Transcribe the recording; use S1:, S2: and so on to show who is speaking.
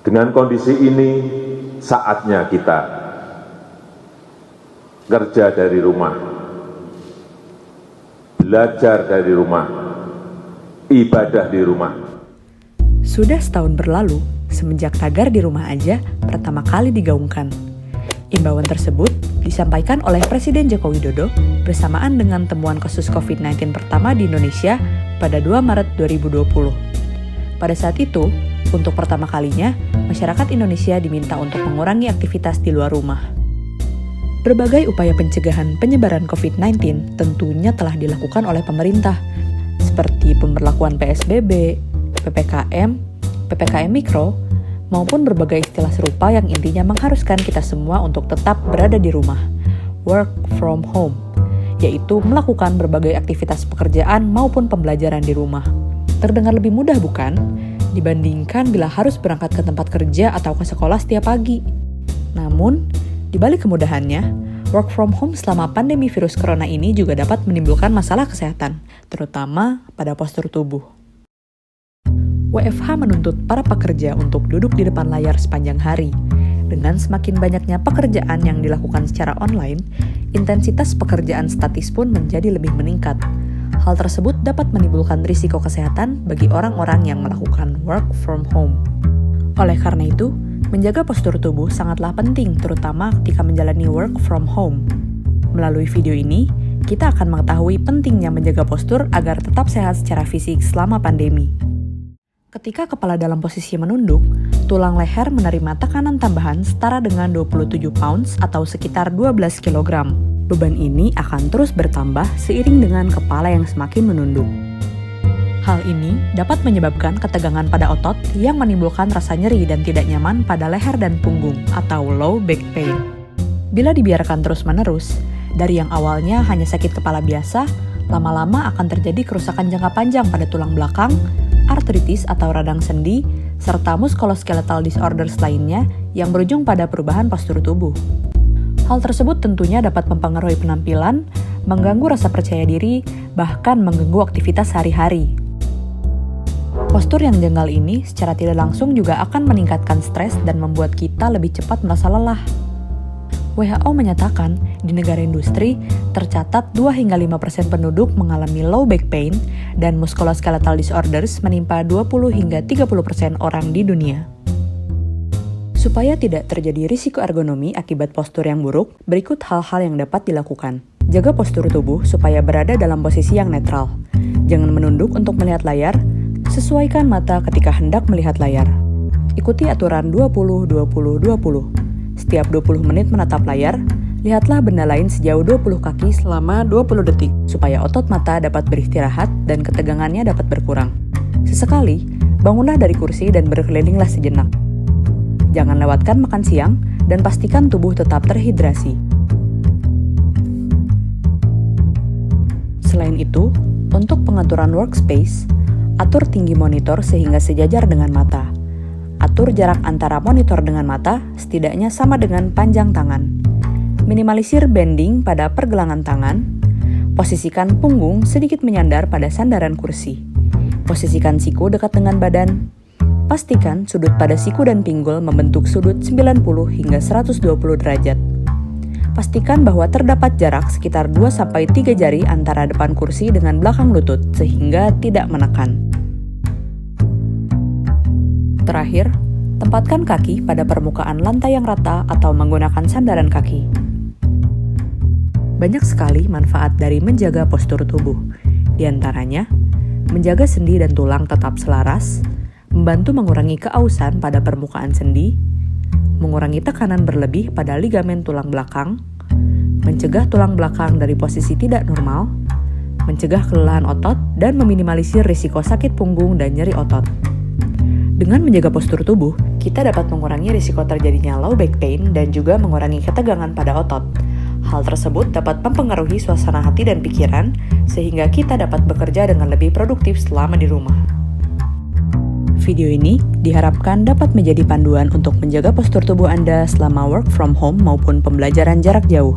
S1: Dengan kondisi ini, saatnya kita kerja dari rumah, belajar dari rumah, ibadah di rumah.
S2: Sudah setahun berlalu, semenjak tagar di rumah aja pertama kali digaungkan. Imbauan tersebut disampaikan oleh Presiden Joko Widodo bersamaan dengan temuan kasus COVID-19 pertama di Indonesia pada 2 Maret 2020. Pada saat itu, untuk pertama kalinya, masyarakat Indonesia diminta untuk mengurangi aktivitas di luar rumah. Berbagai upaya pencegahan penyebaran COVID-19 tentunya telah dilakukan oleh pemerintah, seperti pemberlakuan PSBB, PPKM, PPKM Mikro, maupun berbagai istilah serupa yang intinya mengharuskan kita semua untuk tetap berada di rumah, work from home, yaitu melakukan berbagai aktivitas pekerjaan maupun pembelajaran di rumah. Terdengar lebih mudah bukan? Dibandingkan bila harus berangkat ke tempat kerja atau ke sekolah setiap pagi. Namun, di balik kemudahannya, work from home selama pandemi virus corona ini juga dapat menimbulkan masalah kesehatan, terutama pada postur tubuh. WFH menuntut para pekerja untuk duduk di depan layar sepanjang hari. Dengan semakin banyaknya pekerjaan yang dilakukan secara online, intensitas pekerjaan statis pun menjadi lebih meningkat. Hal tersebut dapat menimbulkan risiko kesehatan bagi orang-orang yang melakukan work from home. Oleh karena itu, menjaga postur tubuh sangatlah penting, terutama ketika menjalani work from home. Melalui video ini, kita akan mengetahui pentingnya menjaga postur agar tetap sehat secara fisik selama pandemi. Ketika kepala dalam posisi menunduk, tulang leher menerima tekanan tambahan setara dengan 27 pounds atau sekitar 12 kg. Beban ini akan terus bertambah seiring dengan kepala yang semakin menunduk. Hal ini dapat menyebabkan ketegangan pada otot yang menimbulkan rasa nyeri dan tidak nyaman pada leher dan punggung atau low back pain. Bila dibiarkan terus-menerus, dari yang awalnya hanya sakit kepala biasa, lama-lama akan terjadi kerusakan jangka panjang pada tulang belakang, artritis atau radang sendi, serta musculoskeletal disorders lainnya yang berujung pada perubahan postur tubuh. Hal tersebut tentunya dapat mempengaruhi penampilan, mengganggu rasa percaya diri, bahkan mengganggu aktivitas sehari-hari. Postur yang janggal ini secara tidak langsung juga akan meningkatkan stres dan membuat kita lebih cepat merasa lelah. WHO menyatakan, di negara industri, tercatat 2-5% penduduk mengalami low back pain dan musculoskeletal disorders menimpa 20-30% orang di dunia. Supaya tidak terjadi risiko ergonomi akibat postur yang buruk, berikut hal-hal yang dapat dilakukan. Jaga postur tubuh supaya berada dalam posisi yang netral. Jangan menunduk untuk melihat layar, sesuaikan mata ketika hendak melihat layar. Ikuti aturan 20-20-20. Setiap 20 menit menatap layar, lihatlah benda lain sejauh 20 kaki selama 20 detik, supaya otot mata dapat beristirahat dan ketegangannya dapat berkurang. Sesekali, bangunlah dari kursi dan berkelilinglah sejenak. Jangan lewatkan makan siang, dan pastikan tubuh tetap terhidrasi. Selain itu, untuk pengaturan workspace, atur tinggi monitor sehingga sejajar dengan mata. Atur jarak antara monitor dengan mata setidaknya sama dengan panjang tangan. Minimalisir bending pada pergelangan tangan. Posisikan punggung sedikit menyandar pada sandaran kursi. Posisikan siku dekat dengan badan. Pastikan sudut pada siku dan pinggul membentuk sudut 90 hingga 120 derajat. Pastikan bahwa terdapat jarak sekitar 2-3 jari antara depan kursi dengan belakang lutut sehingga tidak menekan. Terakhir, tempatkan kaki pada permukaan lantai yang rata atau menggunakan sandaran kaki. Banyak sekali manfaat dari menjaga postur tubuh. Di antaranya, menjaga sendi dan tulang tetap selaras, membantu mengurangi keausan pada permukaan sendi, mengurangi tekanan berlebih pada ligamen tulang belakang, mencegah tulang belakang dari posisi tidak normal, mencegah kelelahan otot, dan meminimalisir risiko sakit punggung dan nyeri otot. Dengan menjaga postur tubuh, kita dapat mengurangi risiko terjadinya low back pain dan juga mengurangi ketegangan pada otot. Hal tersebut dapat mempengaruhi suasana hati dan pikiran, sehingga kita dapat bekerja dengan lebih produktif selama di rumah. Video ini diharapkan dapat menjadi panduan untuk menjaga postur tubuh Anda selama work from home maupun pembelajaran jarak jauh.